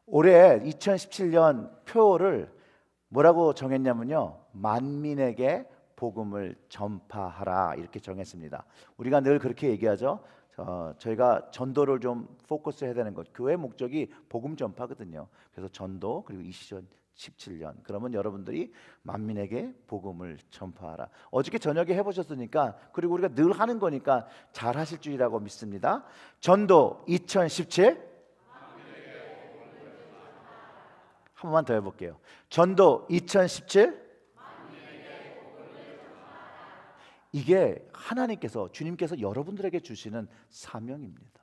올해 2017년 표어를 뭐라고 정했냐면요, 만민에게 복음을 전파하라 이렇게 정했습니다. 우리가 늘 그렇게 얘기하죠. 저희가 전도를 좀 포커스 해야 되는 것, 교회 목적이 복음 전파거든요. 그래서 전도, 그리고 2017년 그러면 여러분들이 만민에게 복음을 전파하라. 어저께 저녁에 해보셨으니까, 그리고 우리가 늘 하는 거니까 잘 하실 줄이라고 믿습니다. 전도 2017, 한 번만 더 해볼게요. 전도 2017. 이게 하나님께서, 주님께서 여러분들에게 주시는 사명입니다.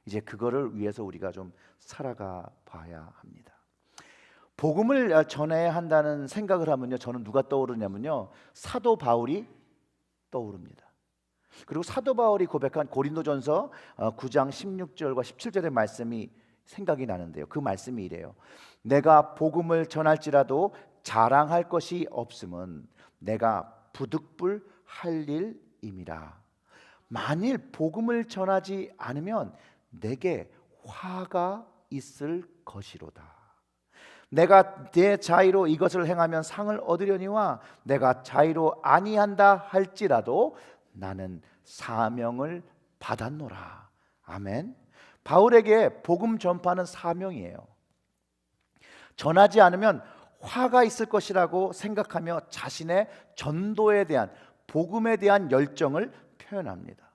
이제 그거를 위해서 우리가 좀 살아가 봐야 합니다. 복음을 전해야 한다는 생각을 하면요, 저는 누가 떠오르냐면요, 사도 바울이 떠오릅니다. 그리고 사도 바울이 고백한 고린도전서 9장 16절과 17절의 말씀이 생각이 나는데요, 그 말씀이 이래요. 내가 복음을 전할지라도 자랑할 것이 없음은 내가 부득불 할 일임이라. 만일 복음을 전하지 않으면 내게 화가 있을 것이로다. 내가 내 자의로 이것을 행하면 상을 얻으려니와 내가 자의로 아니한다 할지라도 나는 사명을 받았노라. 아멘. 바울에게 복음 전파는 사명이에요. 전하지 않으면 화가 있을 것이라고 생각하며 자신의 전도에 대한, 복음에 대한 열정을 표현합니다.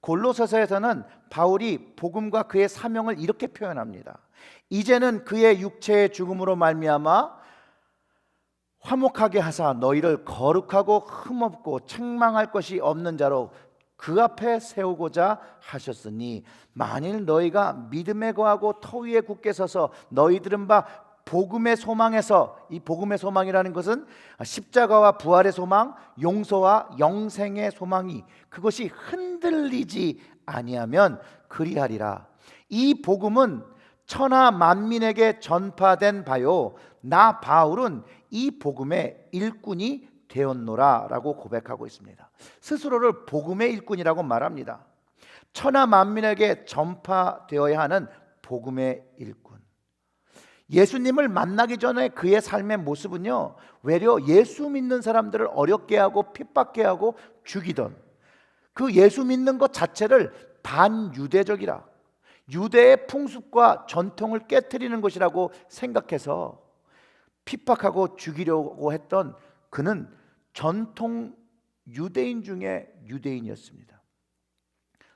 골로새서에서는 바울이 복음과 그의 사명을 이렇게 표현합니다. 이제는 그의 육체의 죽음으로 말미암아 화목하게 하사 너희를 거룩하고 흠없고 책망할 것이 없는 자로 그 앞에 세우고자 하셨으니 만일 너희가 믿음에 거하고 터 위에 굳게 서서 너희 들은 바 복음의 소망에서, 이 복음의 소망이라는 것은 십자가와 부활의 소망, 용서와 영생의 소망이, 그것이 흔들리지 아니하면 그리하리라. 이 복음은 천하 만민에게 전파된 바요 나 바울은 이 복음의 일꾼이 되었노라 라고 고백하고 있습니다. 스스로를 복음의 일꾼이라고 말합니다. 천하 만민에게 전파되어야 하는 복음의 일꾼. 예수님을 만나기 전에 그의 삶의 모습은요, 외려 예수 믿는 사람들을 어렵게 하고 핍박해 하고 죽이던, 그 예수 믿는 것 자체를 반유대적이라, 유대의 풍습과 전통을 깨트리는 것이라고 생각해서 핍박하고 죽이려고 했던 그는 전통 유대인 중에 유대인이었습니다.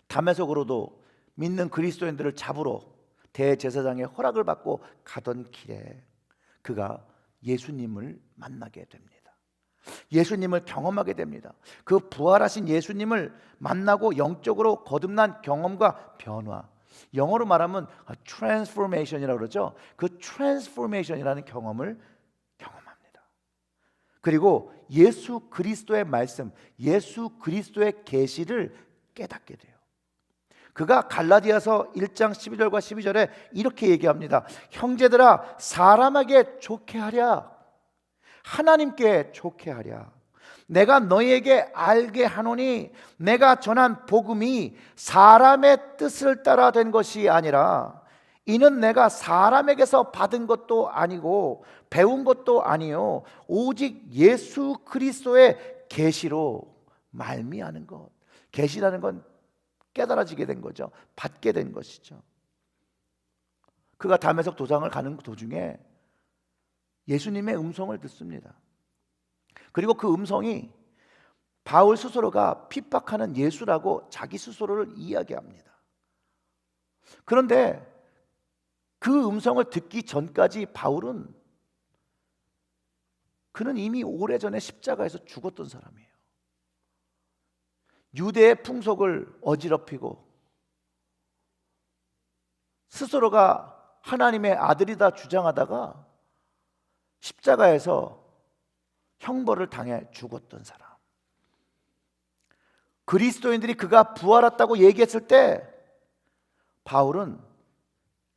다메섹으로도 믿는 그리스도인들을 잡으러 대제사장의 허락을 받고 가던 길에 그가 예수님을 만나게 됩니다. 예수님을 경험하게 됩니다. 그 부활하신 예수님을 만나고 영적으로 거듭난 경험과 변화, 영어로 말하면 transformation이라고 그러죠. 그 transformation이라는 경험을 경험합니다. 그리고 예수 그리스도의 말씀, 예수 그리스도의 계시를 깨닫게 돼요. 그가 갈라디아서 1장 12절과 12절에 이렇게 얘기합니다. 형제들아, 사람에게 좋게 하랴, 하나님께 좋게 하랴. 내가 너희에게 알게 하노니 내가 전한 복음이 사람의 뜻을 따라 된 것이 아니라 이는 내가 사람에게서 받은 것도 아니고 배운 것도 아니요 오직 예수 그리스도의 계시로 말미암는 것. 계시라는 건 깨달아지게 된 거죠. 받게 된 것이죠. 그가 다메섹 도상을 가는 도중에 예수님의 음성을 듣습니다. 그리고 그 음성이 바울 스스로가 핍박하는 예수라고 자기 스스로를 이야기합니다. 그런데 그 음성을 듣기 전까지 바울은, 그는 이미 오래전에 십자가에서 죽었던 사람이에요. 유대의 풍속을 어지럽히고 스스로가 하나님의 아들이다 주장하다가 십자가에서 형벌을 당해 죽었던 사람. 그리스도인들이 그가 부활했다고 얘기했을 때 바울은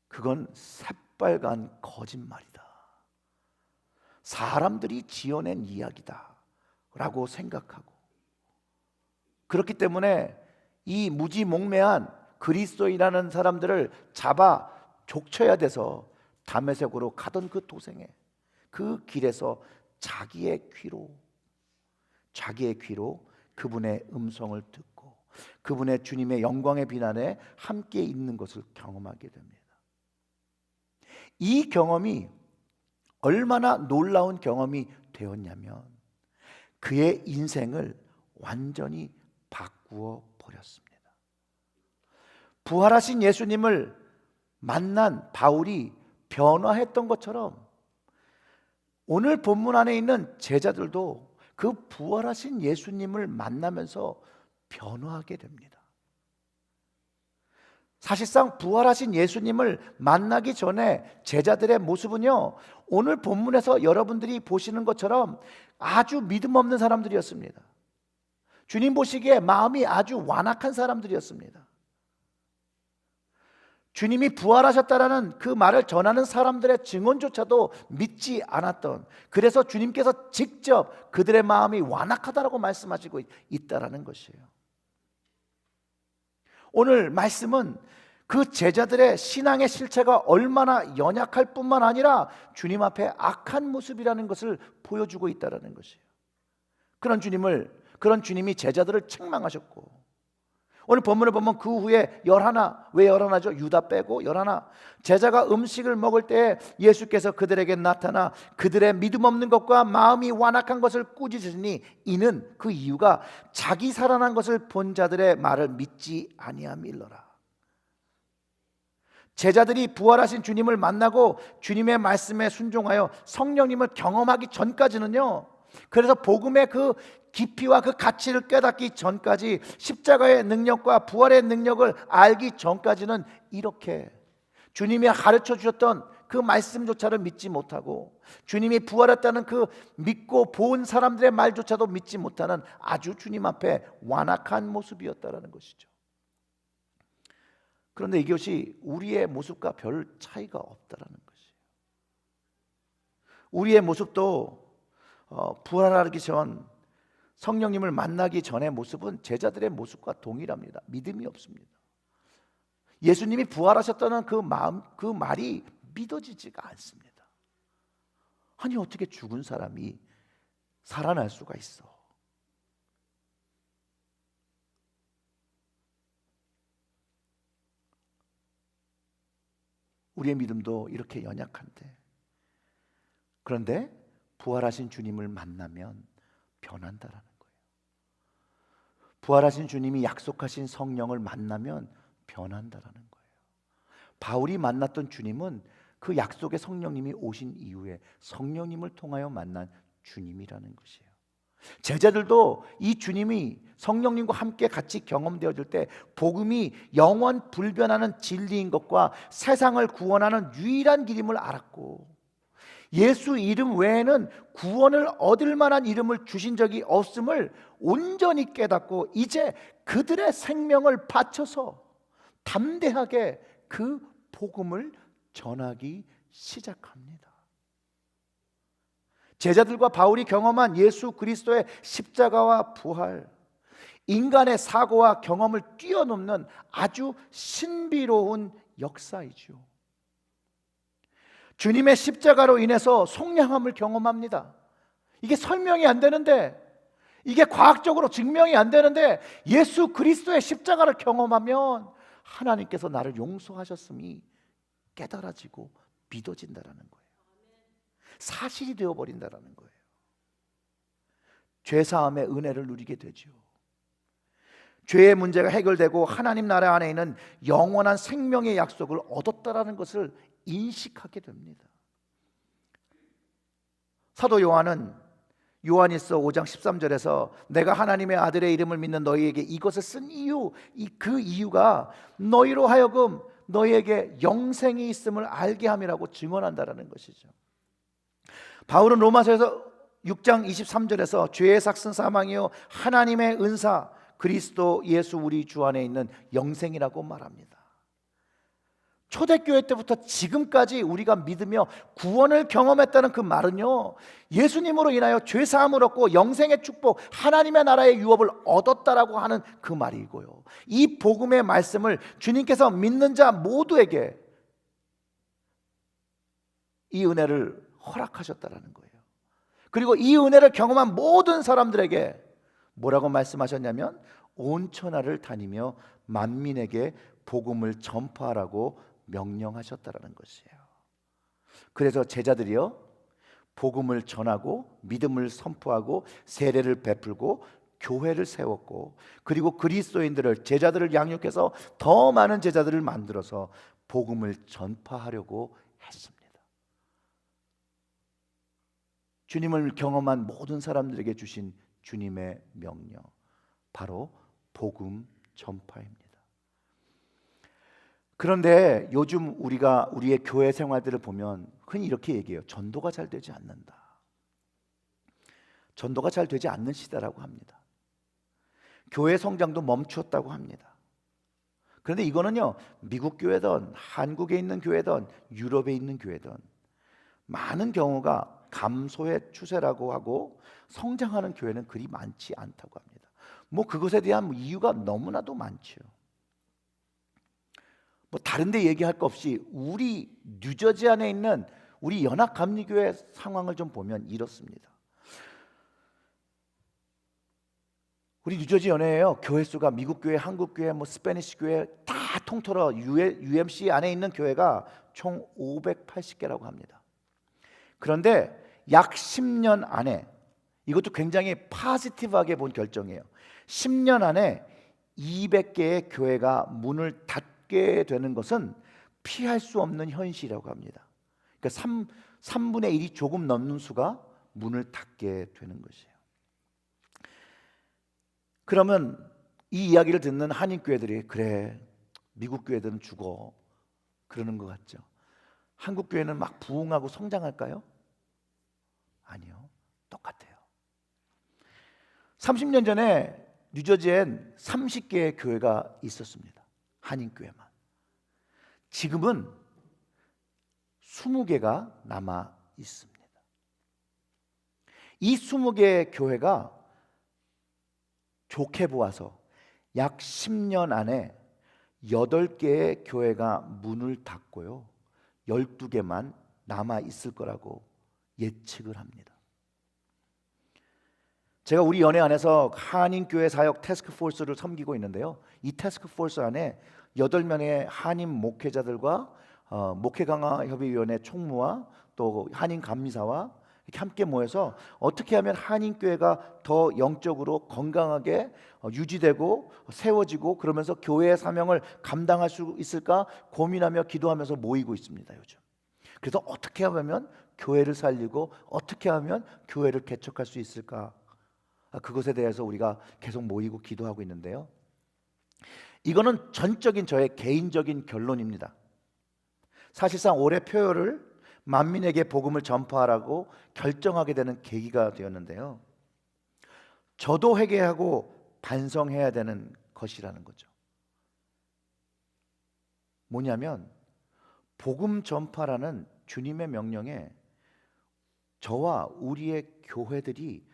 그건 새빨간 거짓말이다, 사람들이 지어낸 이야기다 라고 생각하고, 그렇기 때문에 이 무지몽매한 그리스도인이라는 사람들을 잡아 족쳐야 돼서 다메섹으로 가던 그 도생에 그 길에서 자기의 귀로 그분의 음성을 듣고 그분의 주님의 영광의 빛안에 함께 있는 것을 경험하게 됩니다. 이 경험이 얼마나 놀라운 경험이 되었냐면 그의 인생을 완전히 바꾸어 버렸습니다. 부활하신 예수님을 만난 바울이 변화했던 것처럼 오늘 본문 안에 있는 제자들도 그 부활하신 예수님을 만나면서 변화하게 됩니다. 사실상 부활하신 예수님을 만나기 전에 제자들의 모습은요, 오늘 본문에서 여러분들이 보시는 것처럼 아주 믿음 없는 사람들이었습니다. 주님 보시기에 마음이 아주 완악한 사람들이었습니다. 주님이 부활하셨다라는 그 말을 전하는 사람들의 증언조차도 믿지 않았던, 그래서 주님께서 직접 그들의 마음이 완악하다라고 말씀하시고 있다라는 것이에요. 오늘 말씀은 그 제자들의 신앙의 실체가 얼마나 연약할 뿐만 아니라 주님 앞에 악한 모습이라는 것을 보여주고 있다라는 것이에요. 그런 주님이 제자들을 책망하셨고, 오늘 본문을 보면 그 후에 11, 왜 11죠? 유다 빼고 11 제자가 음식을 먹을 때 예수께서 그들에게 나타나 그들의 믿음 없는 것과 마음이 완악한 것을 꾸짖으시니 이는 그 이유가 자기 살아난 것을 본 자들의 말을 믿지 아니함일러라. 제자들이 부활하신 주님을 만나고 주님의 말씀에 순종하여 성령님을 경험하기 전까지는요, 그래서 복음의 그 깊이와 그 가치를 깨닫기 전까지, 십자가의 능력과 부활의 능력을 알기 전까지는 이렇게 주님이 가르쳐 주셨던 그 말씀조차를 믿지 못하고 주님이 부활했다는 그 믿고 본 사람들의 말조차도 믿지 못하는 아주 주님 앞에 완악한 모습이었다라는 것이죠. 그런데 이것이 우리의 모습과 별 차이가 없다라는 것이에요. 우리의 모습도 부활하기 전, 성령님을 만나기 전의 모습은 제자들의 모습과 동일합니다. 믿음이 없습니다. 예수님이 부활하셨다는 그 말이 믿어지지가 않습니다. 아니, 어떻게 죽은 사람이 살아날 수가 있어? 우리의 믿음도 이렇게 연약한데, 그런데 부활하신 주님을 만나면 변한다라는 거예요. 부활하신 주님이 약속하신 성령을 만나면 변한다라는 거예요. 바울이 만났던 주님은 그 약속의 성령님이 오신 이후에 성령님을 통하여 만난 주님이라는 것이에요. 제자들도 이 주님이 성령님과 함께 같이 경험되어질 때 복음이 영원 불변하는 진리인 것과 세상을 구원하는 유일한 길임을 알았고, 예수 이름 외에는 구원을 얻을 만한 이름을 주신 적이 없음을 온전히 깨닫고 이제 그들의 생명을 바쳐서 담대하게 그 복음을 전하기 시작합니다. 제자들과 바울이 경험한 예수 그리스도의 십자가와 부활, 인간의 사고와 경험을 뛰어넘는 아주 신비로운 역사이죠. 주님의 십자가로 인해서 속량함을 경험합니다. 이게 설명이 안 되는데, 이게 과학적으로 증명이 안 되는데 예수 그리스도의 십자가를 경험하면 하나님께서 나를 용서하셨음이 깨달아지고 믿어진다라는 거예요. 사실이 되어버린다라는 거예요. 죄사함의 은혜를 누리게 되죠. 죄의 문제가 해결되고 하나님 나라 안에 있는 영원한 생명의 약속을 얻었다라는 것을 인식하게 됩니다. 사도 요한은 요한일서 5장 13절에서 내가 하나님의 아들의 이름을 믿는 너희에게 이것을 쓴 이유, 그 이유가 너희로 하여금 너희에게 영생이 있음을 알게 함이라고 증언한다라는 것이죠. 바울은 로마서에서 6장 23절에서 죄의 삭슨 사망이요 하나님의 은사 그리스도 예수 우리 주 안에 있는 영생이라고 말합니다. 초대교회 때부터 지금까지 우리가 믿으며 구원을 경험했다는 그 말은요, 예수님으로 인하여 죄사함을 얻고 영생의 축복, 하나님의 나라의 유업을 얻었다라고 하는 그 말이고요, 이 복음의 말씀을 주님께서 믿는 자 모두에게 이 은혜를 허락하셨다라는 거예요. 그리고 이 은혜를 경험한 모든 사람들에게 뭐라고 말씀하셨냐면 온 천하를 다니며 만민에게 복음을 전파하라고 명령하셨다라는 것이에요. 그래서 제자들이요, 복음을 전하고 믿음을 선포하고 세례를 베풀고 교회를 세웠고, 그리고 그리스도인들을, 제자들을 양육해서 더 많은 제자들을 만들어서 복음을 전파하려고 했습니다. 주님을 경험한 모든 사람들에게 주신 주님의 명령, 바로 복음 전파입니다. 그런데 요즘 우리가 우리의 교회 생활들을 보면 흔히 이렇게 얘기해요. 전도가 잘 되지 않는다. 전도가 잘 되지 않는 시대라고 합니다. 교회 성장도 멈추었다고 합니다. 그런데 이거는요, 미국 교회든 한국에 있는 교회든 유럽에 있는 교회든 많은 경우가 감소의 추세라고 하고 성장하는 교회는 그리 많지 않다고 합니다. 뭐 그것에 대한 이유가 너무나도 많죠. 뭐 다른 데 얘기할 거 없이 우리 뉴저지 안에 있는 우리 연합감리교회 상황을 좀 보면 이렇습니다. 우리 뉴저지 연회에요, 교회 수가 미국 교회, 한국 교회, 뭐 스페니시 교회 다 통틀어 UMC 안에 있는 교회가 총 580개라고 합니다. 그런데 약 10년 안에, 이것도 굉장히 포지티브하게 본 결정이에요. 10년 안에 200개의 교회가 문을 닫게 되는 것은 피할 수 없는 현실이라고 합니다. 그러니까 3분의 1이 조금 넘는 수가 문을 닫게 되는 것이에요. 그러면 이 이야기를 듣는 한인교회들이 그래, 미국 교회들은 죽어 그러는 것 같죠. 한국 교회는 막 부흥하고 성장할까요? 아니요, 똑같아요. 30년 전에 뉴저지엔 30개의 교회가 있었습니다. 한인교회만. 지금은 20개가 남아 있습니다. 이 20개의 교회가 좋게 보아서 약 10년 안에 8개의 교회가 문을 닫고요, 12개만 남아 있을 거라고 예측을 합니다. 제가 우리 연회 안에서 한인교회 사역 태스크포스를 섬기고 있는데요, 이 태스크포스 안에 8명의 한인 목회자들과 목회강화협의위원회 총무와 또 한인 감리사와 이렇게 함께 모여서 어떻게 하면 한인교회가 더 영적으로 건강하게 유지되고 세워지고 그러면서 교회의 사명을 감당할 수 있을까 고민하며 기도하면서 모이고 있습니다, 요즘. 그래서 어떻게 하면 교회를 살리고 어떻게 하면 교회를 개척할 수 있을까, 그것에 대해서 우리가 계속 모이고 기도하고 있는데요, 이거는 전적인 저의 개인적인 결론입니다. 사실상 올해 표어를 만민에게 복음을 전파하라고 결정하게 되는 계기가 되었는데요, 저도 회개하고 반성해야 되는 것이라는 거죠. 뭐냐면 복음 전파라는 주님의 명령에 저와 우리의 교회들이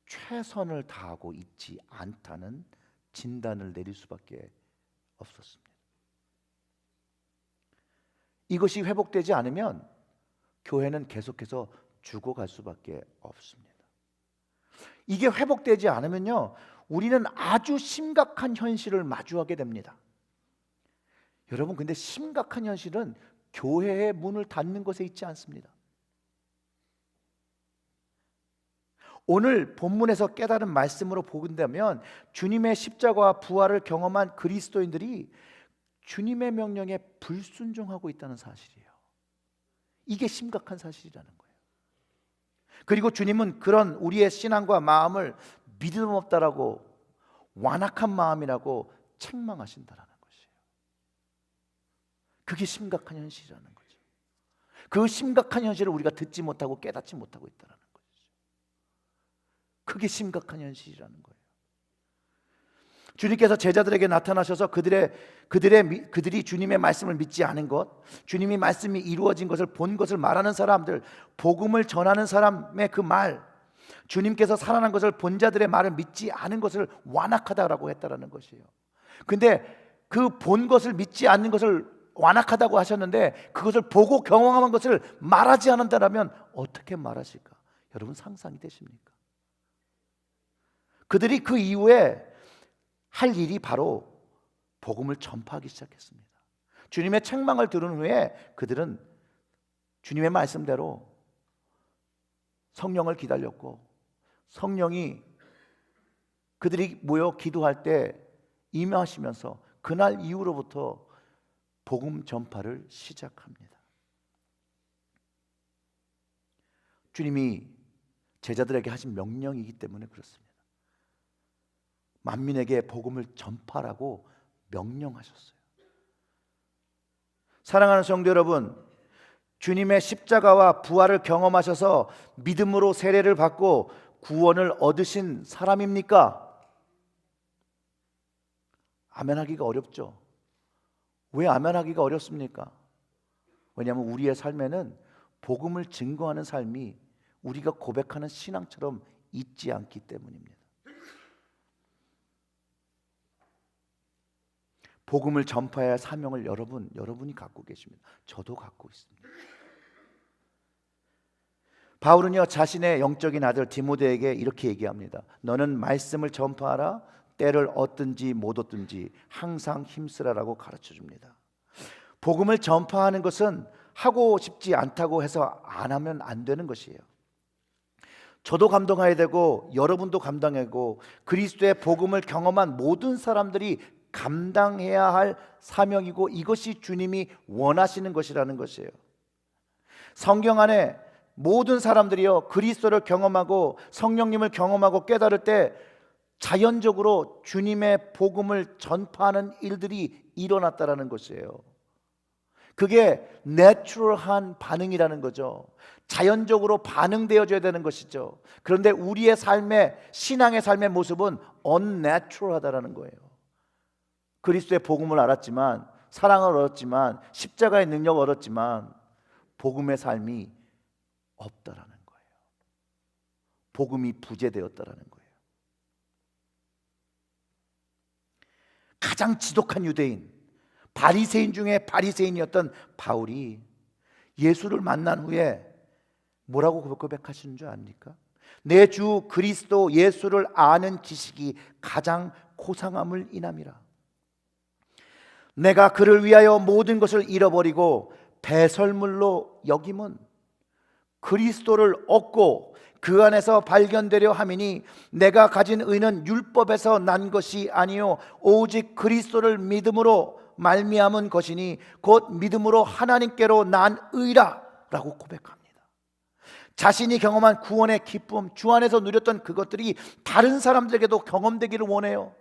최선을 다하고 있지 않다는 진단을 내릴 수밖에 없었습니다. 이것이 회복되지 않으면 교회는 계속해서 죽어갈 수밖에 없습니다. 이게 회복되지 않으면요, 우리는 아주 심각한 현실을 마주하게 됩니다. 여러분, 근데 심각한 현실은 교회의 문을 닫는 것에 있지 않습니다. 오늘 본문에서 깨달은 말씀으로 보긴다면 주님의 십자가와 부활을 경험한 그리스도인들이 주님의 명령에 불순종하고 있다는 사실이에요. 이게 심각한 사실이라는 거예요. 그리고 주님은 그런 우리의 신앙과 마음을 믿음 없다라고, 완악한 마음이라고 책망하신다라는 것이에요. 그게 심각한 현실이라는 거죠. 그 심각한 현실을 우리가 듣지 못하고 깨닫지 못하고 있다는 거죠. 그게 심각한 현실이라는 거예요. 주님께서 제자들에게 나타나셔서 그들이 주님의 말씀을 믿지 않은 것, 주님의 말씀이 이루어진 것을 본 것을 말하는 사람들, 복음을 전하는 사람의 그 말, 주님께서 살아난 것을 본 자들의 말을 믿지 않은 것을 완악하다라고 했다라는 것이에요. 근데 그 본 것을 믿지 않는 것을 완악하다고 하셨는데 그것을 보고 경험한 것을 말하지 않는다면 어떻게 말하실까? 여러분 상상이 되십니까? 그들이 그 이후에 할 일이 바로 복음을 전파하기 시작했습니다. 주님의 책망을 들은 후에 그들은 주님의 말씀대로 성령을 기다렸고, 성령이 그들이 모여 기도할 때 임하시면서 그날 이후로부터 복음 전파를 시작합니다. 주님이 제자들에게 하신 명령이기 때문에 그렇습니다. 만민에게 복음을 전파라고 명령하셨어요. 사랑하는 성도 여러분, 주님의 십자가와 부활을 경험하셔서 믿음으로 세례를 받고 구원을 얻으신 사람입니까? 아멘하기가 어렵죠. 왜 아멘하기가 어렵습니까? 왜냐하면 우리의 삶에는 복음을 증거하는 삶이 우리가 고백하는 신앙처럼 있지 않기 때문입니다. 복음을 전파해야 할 사명을 여러분이 갖고 계십니다. 저도 갖고 있습니다. 바울은요, 자신의 영적인 아들 디모데에게 이렇게 얘기합니다. 너는 말씀을 전파하라. 때를 얻든지 못 얻든지 항상 힘쓰라라고 가르쳐 줍니다. 복음을 전파하는 것은 하고 싶지 않다고 해서 안 하면 안 되는 것이에요. 저도 감당해야 되고 여러분도 감당해야 되고 그리스도의 복음을 경험한 모든 사람들이 감당해야 할 사명이고, 이것이 주님이 원하시는 것이라는 것이에요. 성경 안에 모든 사람들이요, 그리스도를 경험하고 성령님을 경험하고 깨달을 때 자연적으로 주님의 복음을 전파하는 일들이 일어났다라는 것이에요. 그게 내추럴한 반응이라는 거죠. 자연적으로 반응되어져야 되는 것이죠. 그런데 우리의 신앙의 삶의 모습은 unnatural하다라는 거예요. 그리스도의 복음을 알았지만, 사랑을 얻었지만, 십자가의 능력을 얻었지만 복음의 삶이 없다라는 거예요. 복음이 부재되었다라는 거예요. 가장 지독한 유대인, 바리새인 중에 바리새인이었던 바울이 예수를 만난 후에 뭐라고 고백하시는 줄 압니까? 내 주 그리스도 예수를 아는 지식이 가장 고상함을 인함이라. 내가 그를 위하여 모든 것을 잃어버리고 배설물로 여김은 그리스도를 얻고 그 안에서 발견되려 함이니 내가 가진 의는 율법에서 난 것이 아니요 오직 그리스도를 믿음으로 말미암은 것이니 곧 믿음으로 하나님께로 난 의라 라고 고백합니다. 자신이 경험한 구원의 기쁨, 주 안에서 누렸던 그것들이 다른 사람들에게도 경험되기를 원해요.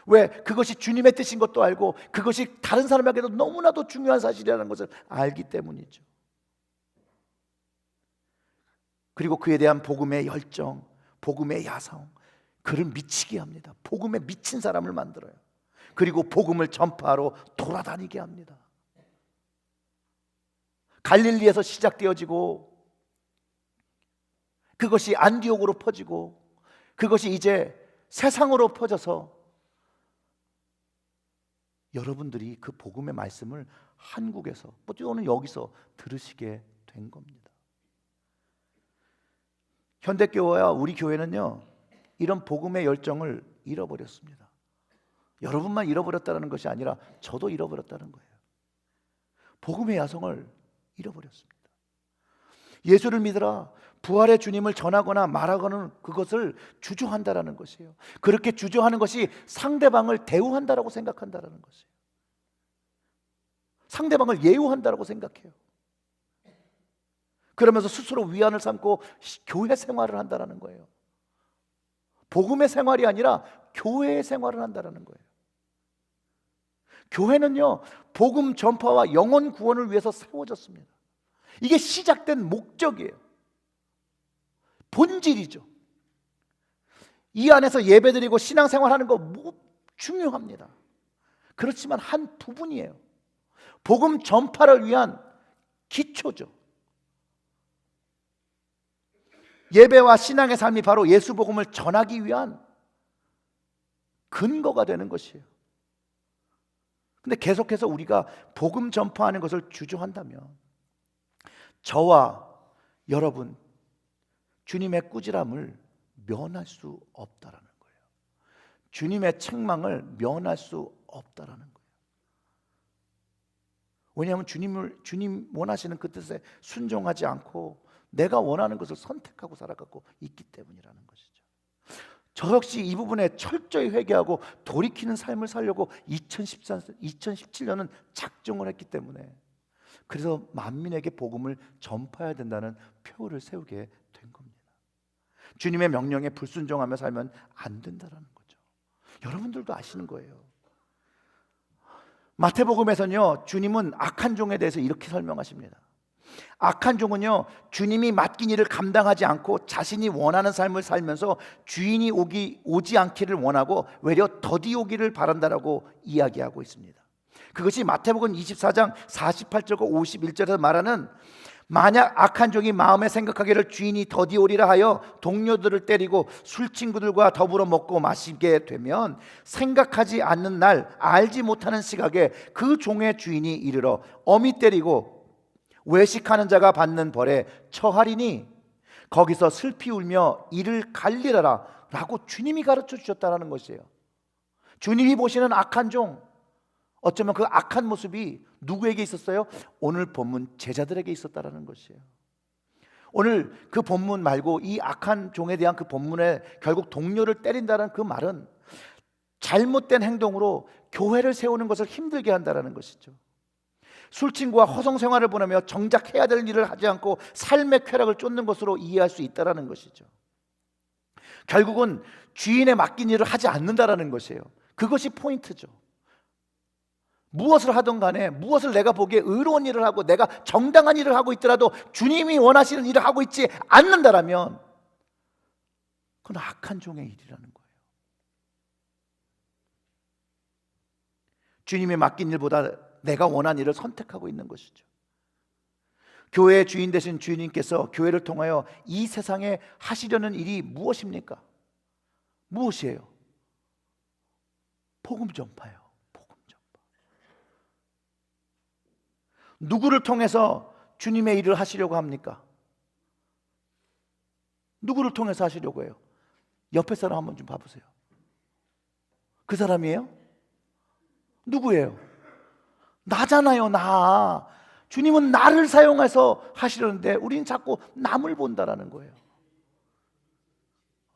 왜? 그것이 주님의 뜻인 것도 알고 그것이 다른 사람에게도 너무나도 중요한 사실이라는 것을 알기 때문이죠. 그리고 그에 대한 복음의 열정, 복음의 야성, 그를 미치게 합니다. 복음에 미친 사람을 만들어요. 그리고 복음을 전파하러 돌아다니게 합니다. 갈릴리에서 시작되어지고 그것이 안디옥으로 퍼지고 그것이 이제 세상으로 퍼져서 여러분들이 그 복음의 말씀을 한국에서 또는 여기서 들으시게 된 겁니다. 현대교회와 우리 교회는요, 이런 복음의 열정을 잃어버렸습니다. 여러분만 잃어버렸다는 것이 아니라 저도 잃어버렸다는 거예요. 복음의 야성을 잃어버렸습니다. 예수를 믿으라, 부활의 주님을 전하거나 말하거나 그것을 주저한다라는 것이에요. 그렇게 주저하는 것이 상대방을 대우한다라고 생각한다라는 것이에요. 상대방을 예우한다라고 생각해요. 그러면서 스스로 위안을 삼고 교회 생활을 한다라는 거예요. 복음의 생활이 아니라 교회의 생활을 한다라는 거예요. 교회는요, 복음 전파와 영혼 구원을 위해서 세워졌습니다. 이게 시작된 목적이에요. 본질이죠. 이 안에서 예배드리고 신앙생활하는 거 중요합니다. 그렇지만 한 부분이에요. 복음 전파를 위한 기초죠. 예배와 신앙의 삶이 바로 예수 복음을 전하기 위한 근거가 되는 것이에요. 근데 계속해서 우리가 복음 전파하는 것을 주저한다면 저와 여러분 주님의 꾸지람을 면할 수 없다라는 거예요. 주님의 책망을 면할 수 없다라는 거예요. 왜냐하면 주님 원하시는 그 뜻에 순종하지 않고 내가 원하는 것을 선택하고 살아가고 있기 때문이라는 것이죠. 저 역시 이 부분에 철저히 회개하고 돌이키는 삶을 살려고 2017년은 작정을 했기 때문에, 그래서 만민에게 복음을 전파해야 된다는 표를 세우게 된 겁니다. 주님의 명령에 불순종하며 살면 안 된다는 거죠. 여러분들도 아시는 거예요. 마태복음에서는요, 주님은 악한 종에 대해서 이렇게 설명하십니다. 악한 종은요, 주님이 맡긴 일을 감당하지 않고 자신이 원하는 삶을 살면서 주인이 오지 않기를 원하고 외려 더디 오기를 바란다라고 이야기하고 있습니다. 그것이 마태복음 24장 48절과 51절에서 말하는, 만약 악한 종이 마음에 생각하기를 주인이 더디 오리라 하여 동료들을 때리고 술 친구들과 더불어 먹고 마시게 되면 생각하지 않는 날 알지 못하는 시각에 그 종의 주인이 이르러 엄히 때리고 외식하는 자가 받는 벌에 처하리니 거기서 슬피 울며 이를 갈리라라 라고 주님이 가르쳐 주셨다는 것이에요. 주님이 보시는 악한 종, 어쩌면 그 악한 모습이 누구에게 있었어요? 오늘 본문 제자들에게 있었다는 것이에요. 오늘 그 본문 말고 이 악한 종에 대한 그 본문에 결국 동료를 때린다는 그 말은 잘못된 행동으로 교회를 세우는 것을 힘들게 한다는 것이죠. 술친구와 허송 생활을 보내며 정작 해야 될 일을 하지 않고 삶의 쾌락을 쫓는 것으로 이해할 수 있다는 것이죠. 결국은 주인에 맡긴 일을 하지 않는다는 것이에요. 그것이 포인트죠. 무엇을 하든 간에, 무엇을 내가 보기에 의로운 일을 하고 내가 정당한 일을 하고 있더라도 주님이 원하시는 일을 하고 있지 않는다라면 그건 악한 종의 일이라는 거예요. 주님이 맡긴 일보다 내가 원하는 일을 선택하고 있는 것이죠. 교회의 주인 되신 주님께서 교회를 통하여 이 세상에 하시려는 일이 무엇입니까? 무엇이에요? 복음 전파요. 누구를 통해서 주님의 일을 하시려고 합니까? 누구를 통해서 하시려고 해요? 옆에 사람 한번 좀 봐보세요. 그 사람이에요? 누구예요? 나잖아요, 나. 주님은 나를 사용해서 하시려는데 우리는 자꾸 남을 본다라는 거예요.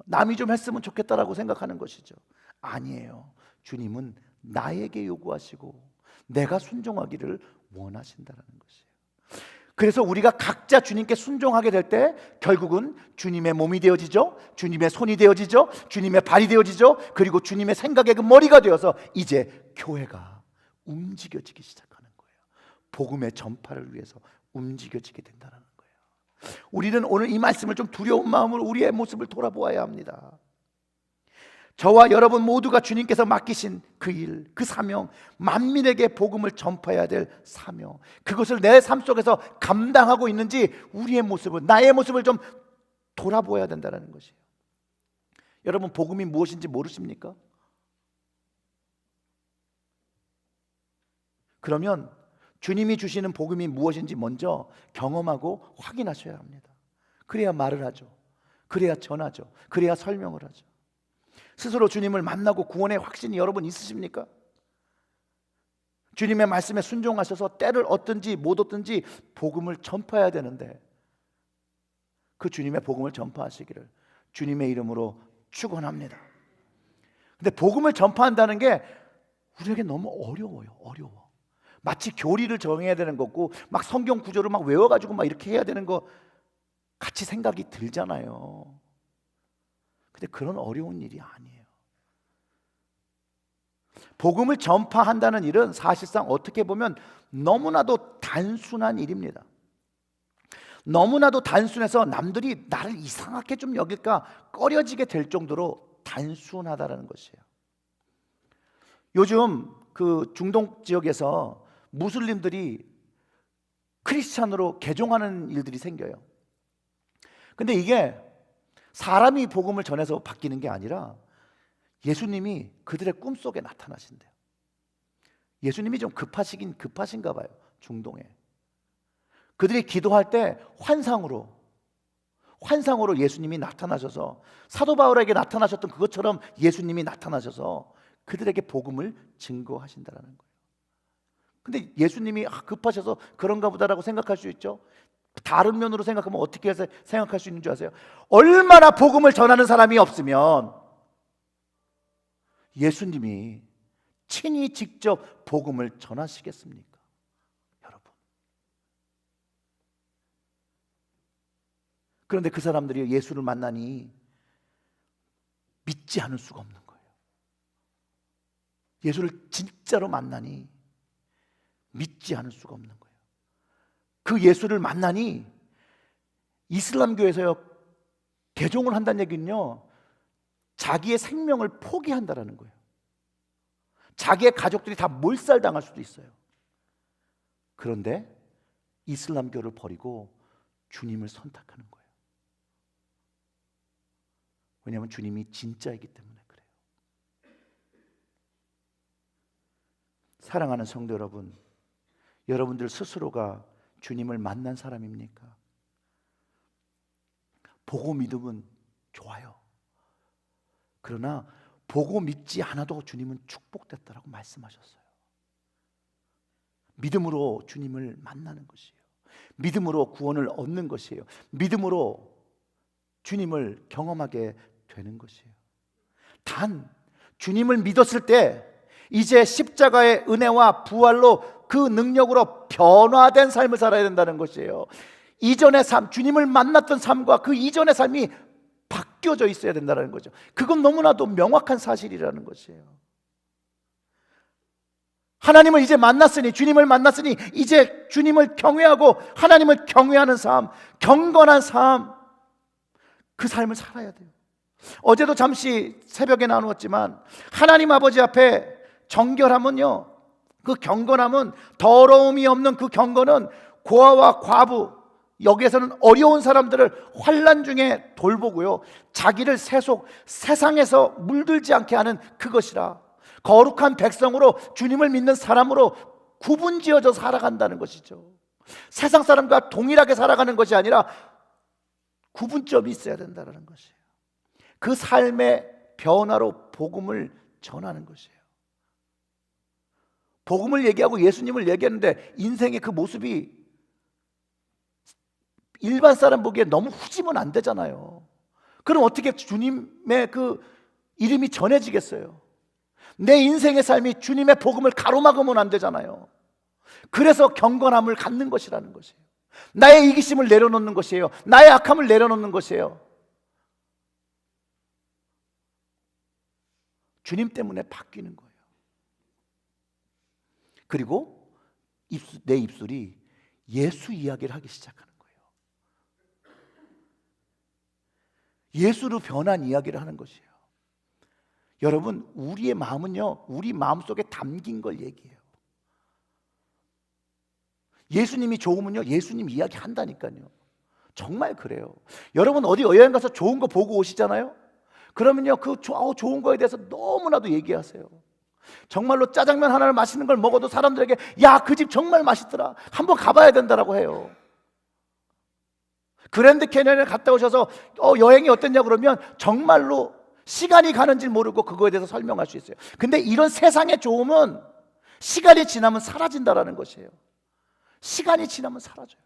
남이 좀 했으면 좋겠다라고 생각하는 것이죠. 아니에요. 주님은 나에게 요구하시고 내가 순종하기를 원하신다라는 것이에요. 그래서 우리가 각자 주님께 순종하게 될 때 결국은 주님의 몸이 되어지죠. 주님의 손이 되어지죠. 주님의 발이 되어지죠. 그리고 주님의 생각의 그 머리가 되어서 이제 교회가 움직여지기 시작하는 거예요. 복음의 전파를 위해서 움직여지게 된다는 거예요. 우리는 오늘 이 말씀을 좀 두려운 마음으로 우리의 모습을 돌아보아야 합니다. 저와 여러분 모두가 주님께서 맡기신 그 일, 그 사명, 만민에게 복음을 전파해야 될 사명, 그것을 내 삶 속에서 감당하고 있는지 우리의 모습을, 나의 모습을 좀 돌아보아야 된다는 것이에요. 여러분, 복음이 무엇인지 모르십니까? 그러면 주님이 주시는 복음이 무엇인지 먼저 경험하고 확인하셔야 합니다. 그래야 말을 하죠. 그래야 전하죠. 그래야 설명을 하죠. 스스로 주님을 만나고 구원의 확신이 여러분 있으십니까? 주님의 말씀에 순종하셔서 때를 얻든지 못 얻든지 복음을 전파해야 되는데 그 주님의 복음을 전파하시기를 주님의 이름으로 축원합니다. 근데 복음을 전파한다는 게 우리에게 너무 어려워요. 어려워. 마치 교리를 정해야 되는 거고 막 성경 구절을 막 외워가지고 막 이렇게 해야 되는 거 같이 생각이 들잖아요. 근데 그런 어려운 일이 아니에요. 복음을 전파한다는 일은 사실상 어떻게 보면 너무나도 단순한 일입니다. 너무나도 단순해서 남들이 나를 이상하게 좀 여길까 꺼려지게 될 정도로 단순하다는 것이에요. 요즘 그 중동 지역에서 무슬림들이 크리스찬으로 개종하는 일들이 생겨요. 근데 이게 사람이 복음을 전해서 바뀌는 게 아니라 예수님이 그들의 꿈속에 나타나신대요. 예수님이 좀 급하시긴 급하신가 봐요. 중동에 그들이 기도할 때 환상으로 예수님이 나타나셔서, 사도 바울에게 나타나셨던 그것처럼 예수님이 나타나셔서 그들에게 복음을 증거하신다라는 거예요. 근데 예수님이 급하셔서 그런가 보다라고 생각할 수 있죠. 다른 면으로 생각하면 어떻게 해서 생각할 수 있는 줄 아세요? 얼마나 복음을 전하는 사람이 없으면 예수님이 친히 직접 복음을 전하시겠습니까? 여러분. 그런데 그 사람들이 예수를 만나니 믿지 않을 수가 없는 거예요. 예수를 진짜로 만나니 믿지 않을 수가 없는 거예요. 그 예수를 만나니 이슬람교에서요, 개종을 한다는 얘기는요, 자기의 생명을 포기한다라는 거예요. 자기의 가족들이 다 몰살당할 수도 있어요. 그런데 이슬람교를 버리고 주님을 선택하는 거예요. 왜냐하면 주님이 진짜이기 때문에 그래요. 사랑하는 성도 여러분, 여러분들 스스로가 주님을 만난 사람입니까? 보고 믿으면 좋아요. 그러나 보고 믿지 않아도 주님은 축복됐다라고 말씀하셨어요. 믿음으로 주님을 만나는 것이에요. 믿음으로 구원을 얻는 것이에요. 믿음으로 주님을 경험하게 되는 것이에요. 단 주님을 믿었을 때 이제 십자가의 은혜와 부활로 그 능력으로 변화된 삶을 살아야 된다는 것이에요. 이전의 삶, 주님을 만났던 삶과 그 이전의 삶이 바뀌어져 있어야 된다는 거죠. 그건 너무나도 명확한 사실이라는 것이에요. 하나님을 이제 만났으니, 주님을 만났으니 이제 주님을 경외하고 하나님을 경외하는 삶, 경건한 삶, 그 삶을 살아야 돼요. 어제도 잠시 새벽에 나누었지만 하나님 아버지 앞에 정결함은요, 그 경건함은, 더러움이 없는 그 경건은 고아와 과부, 여기에서는 어려운 사람들을 환난 중에 돌보고요, 자기를 세상에서 물들지 않게 하는 그것이라, 거룩한 백성으로 주님을 믿는 사람으로 구분지어져 살아간다는 것이죠. 세상 사람과 동일하게 살아가는 것이 아니라 구분점이 있어야 된다는 것이에요. 그 삶의 변화로 복음을 전하는 것이에요. 복음을 얘기하고 예수님을 얘기하는데 인생의 그 모습이 일반 사람 보기에 너무 후지면 안 되잖아요. 그럼 어떻게 주님의 그 이름이 전해지겠어요? 내 인생의 삶이 주님의 복음을 가로막으면 안 되잖아요. 그래서 경건함을 갖는 것이라는 것이에요. 나의 이기심을 내려놓는 것이에요. 나의 악함을 내려놓는 것이에요. 주님 때문에 바뀌는 거예요. 그리고 내 입술이 예수 이야기를 하기 시작하는 거예요. 예수로 변한 이야기를 하는 것이에요. 여러분, 우리의 마음은요, 우리 마음속에 담긴 걸 얘기해요. 예수님이 좋으면요, 예수님 이야기 한다니까요. 정말 그래요. 여러분 어디 여행 가서 좋은 거 보고 오시잖아요. 그러면요, 그 좋은 거에 대해서 너무나도 얘기하세요. 정말로 짜장면 하나를 맛있는 걸 먹어도 사람들에게 야, 그 집 정말 맛있더라, 한번 가봐야 된다라고 해요. 그랜드 캐니언에 갔다 오셔서 여행이 어땠냐 그러면 정말로 시간이 가는 줄 모르고 그거에 대해서 설명할 수 있어요. 근데 이런 세상의 좋음은 시간이 지나면 사라진다라는 것이에요. 시간이 지나면 사라져요.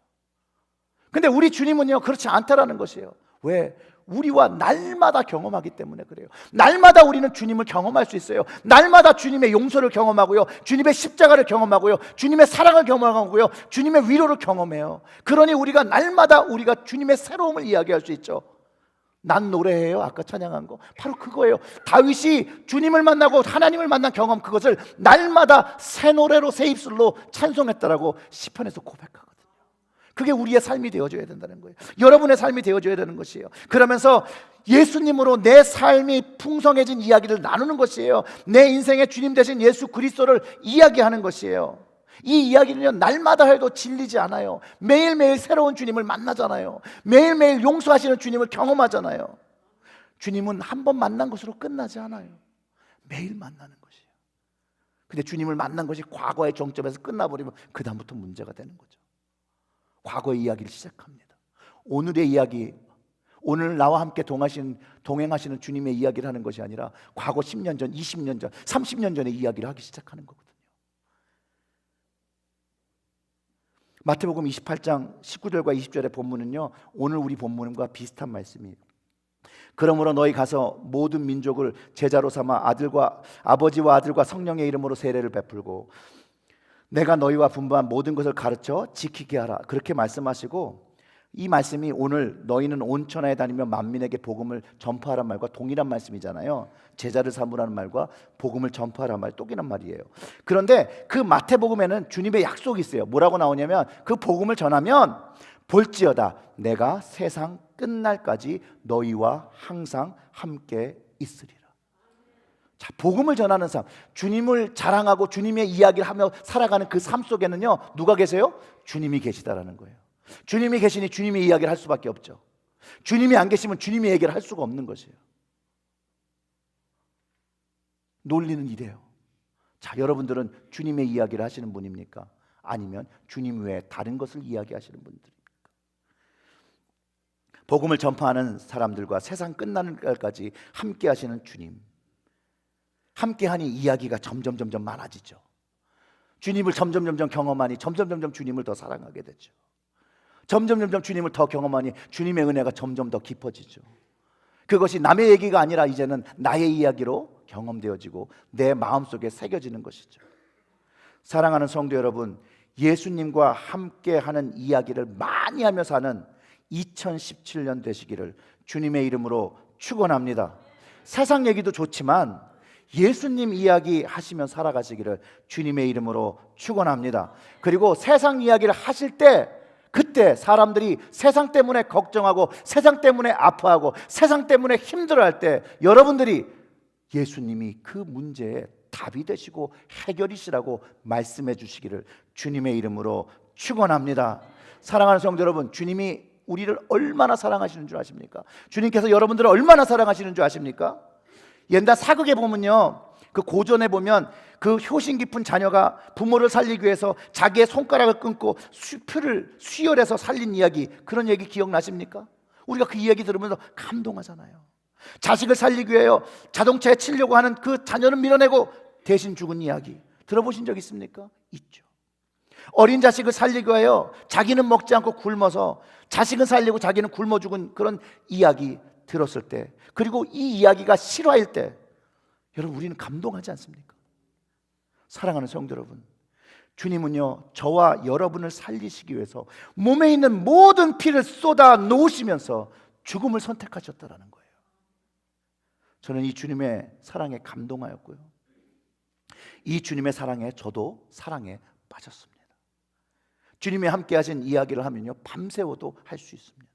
근데 우리 주님은요, 그렇지 않다라는 것이에요. 왜? 우리와 날마다 경험하기 때문에 그래요. 날마다 우리는 주님을 경험할 수 있어요. 날마다 주님의 용서를 경험하고요, 주님의 십자가를 경험하고요, 주님의 사랑을 경험하고요, 주님의 위로를 경험해요. 그러니 우리가 날마다 우리가 주님의 새로움을 이야기할 수 있죠. 난 노래해요. 아까 찬양한 거 바로 그거예요. 다윗이 주님을 만나고 하나님을 만난 경험, 그것을 날마다 새 노래로, 새 입술로 찬송했다라고 시편에서 고백하거든요. 그게 우리의 삶이 되어줘야 된다는 거예요. 여러분의 삶이 되어줘야 되는 것이에요. 그러면서 예수님으로 내 삶이 풍성해진 이야기를 나누는 것이에요. 내 인생의 주님 되신 예수 그리스도를 이야기하는 것이에요. 이 이야기는요, 날마다 해도 질리지 않아요. 매일매일 새로운 주님을 만나잖아요. 매일매일 용서하시는 주님을 경험하잖아요. 주님은 한 번 만난 것으로 끝나지 않아요. 매일 만나는 것이에요. 근데 주님을 만난 것이 과거의 정점에서 끝나버리면 그 다음부터 문제가 되는 거죠. 과거의 이야기를 시작합니다. 오늘의 이야기, 오늘 나와 함께 동행하시는 주님의 이야기를 하는 것이 아니라 과거 10년 전, 20년 전, 30년 전의 이야기를 하기 시작하는 거거든요. 마태복음 28장 19절과 20절의 본문은요, 오늘 우리 본문과 비슷한 말씀이에요. 그러므로 너희 가서 모든 민족을 제자로 삼아 아버지와 아들과 성령의 이름으로 세례를 베풀고 내가 너희와 분부한 모든 것을 가르쳐 지키게 하라. 그렇게 말씀하시고, 이 말씀이 오늘 너희는 온 천하에 다니며 만민에게 복음을 전파하란 말과 동일한 말씀이잖아요. 제자를 삼으라는 말과 복음을 전파하라는 말, 똑이란 말이에요. 그런데 그 마태복음에는 주님의 약속이 있어요. 뭐라고 나오냐면, 그 복음을 전하면 볼지어다 내가 세상 끝날까지 너희와 항상 함께 있으리라. 자, 복음을 전하는 삶, 주님을 자랑하고 주님의 이야기를 하며 살아가는 그 삶 속에는요, 누가 계세요? 주님이 계시다라는 거예요. 주님이 계시니 주님의 이야기를 할 수밖에 없죠. 주님이 안 계시면 주님의 얘기를 할 수가 없는 것이에요. 논리는 이래요. 자, 여러분들은 주님의 이야기를 하시는 분입니까? 아니면 주님 외에 다른 것을 이야기하시는 분들입니까? 복음을 전파하는 사람들과 세상 끝나는 날까지 함께 하시는 주님, 함께하니 이야기가 점점 많아지죠. 주님을 점점 경험하니 점점 주님을 더 사랑하게 되죠. 점점 주님을 더 경험하니 주님의 은혜가 점점 더 깊어지죠. 그것이 남의 얘기가 아니라 이제는 나의 이야기로 경험되어지고 내 마음속에 새겨지는 것이죠. 사랑하는 성도 여러분, 예수님과 함께하는 이야기를 많이 하며 사는 2017년 되시기를 주님의 이름으로 축원합니다. 세상 얘기도 좋지만 예수님 이야기 하시며 살아가시기를 주님의 이름으로 축원합니다. 그리고 세상 이야기를 하실 때, 그때 사람들이 세상 때문에 걱정하고 세상 때문에 아파하고 세상 때문에 힘들어할 때 여러분들이 예수님이 그 문제에 답이 되시고 해결이시라고 말씀해 주시기를 주님의 이름으로 축원합니다. 사랑하는 성도 여러분, 주님이 우리를 얼마나 사랑하시는 줄 아십니까? 주님께서 여러분들을 얼마나 사랑하시는 줄 아십니까? 옛날 사극에 보면요, 그 고전에 보면 그 효심 깊은 자녀가 부모를 살리기 위해서 자기의 손가락을 끊고 표를 수혈해서 살린 이야기, 그런 얘기 기억나십니까? 우리가 그 이야기 들으면서 감동하잖아요. 자식을 살리기 위해 자동차에 치려고 하는 그 자녀를 밀어내고 대신 죽은 이야기 들어보신 적 있습니까? 있죠. 어린 자식을 살리기 위하여 자기는 먹지 않고 굶어서 자식은 살리고 자기는 굶어 죽은 그런 이야기 들었을 때, 그리고 이 이야기가 실화일 때 여러분, 우리는 감동하지 않습니까? 사랑하는 성도 여러분, 주님은요, 저와 여러분을 살리시기 위해서 몸에 있는 모든 피를 쏟아 놓으시면서 죽음을 선택하셨다라는 거예요. 저는 이 주님의 사랑에 감동하였고요, 이 주님의 사랑에 저도 사랑에 빠졌습니다. 주님이 함께 하신 이야기를 하면요, 밤새워도 할 수 있습니다.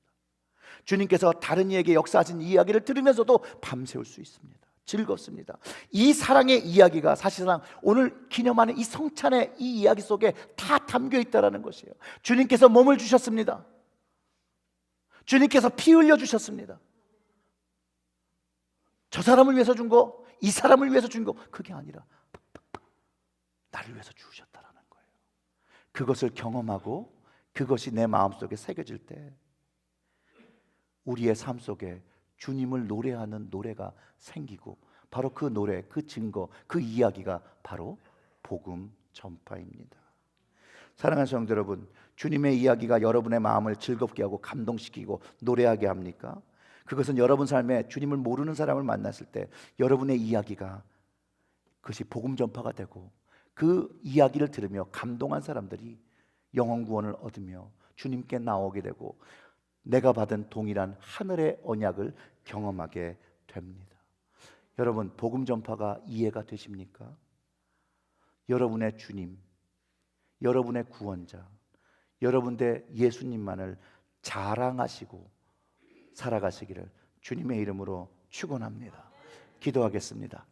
주님께서 다른 이에게 역사하신 이야기를 들으면서도 밤새울 수 있습니다. 즐겁습니다. 이 사랑의 이야기가 사실상 오늘 기념하는 이 성찬의 이 이야기 속에 다 담겨 있다는 것이에요. 주님께서 몸을 주셨습니다. 주님께서 피 흘려 주셨습니다. 저 사람을 위해서 준 거, 이 사람을 위해서 준 거, 그게 아니라 나를 위해서 주셨다라는 거예요. 그것을 경험하고 그것이 내 마음속에 새겨질 때 우리의 삶 속에 주님을 노래하는 노래가 생기고, 바로 그 노래, 그 증거, 그 이야기가 바로 복음 전파입니다. 사랑하는 성도 여러분, 주님의 이야기가 여러분의 마음을 즐겁게 하고 감동시키고 노래하게 합니까? 그것은 여러분 삶에 주님을 모르는 사람을 만났을 때 여러분의 이야기가, 그것이 복음 전파가 되고 그 이야기를 들으며 감동한 사람들이 영혼 구원을 얻으며 주님께 나오게 되고 내가 받은 동일한 하늘의 언약을 경험하게 됩니다. 여러분, 복음 전파가 이해가 되십니까? 여러분의 주님, 여러분의 구원자, 여러분의 예수님만을 자랑하시고 살아가시기를 주님의 이름으로 축원합니다. 기도하겠습니다.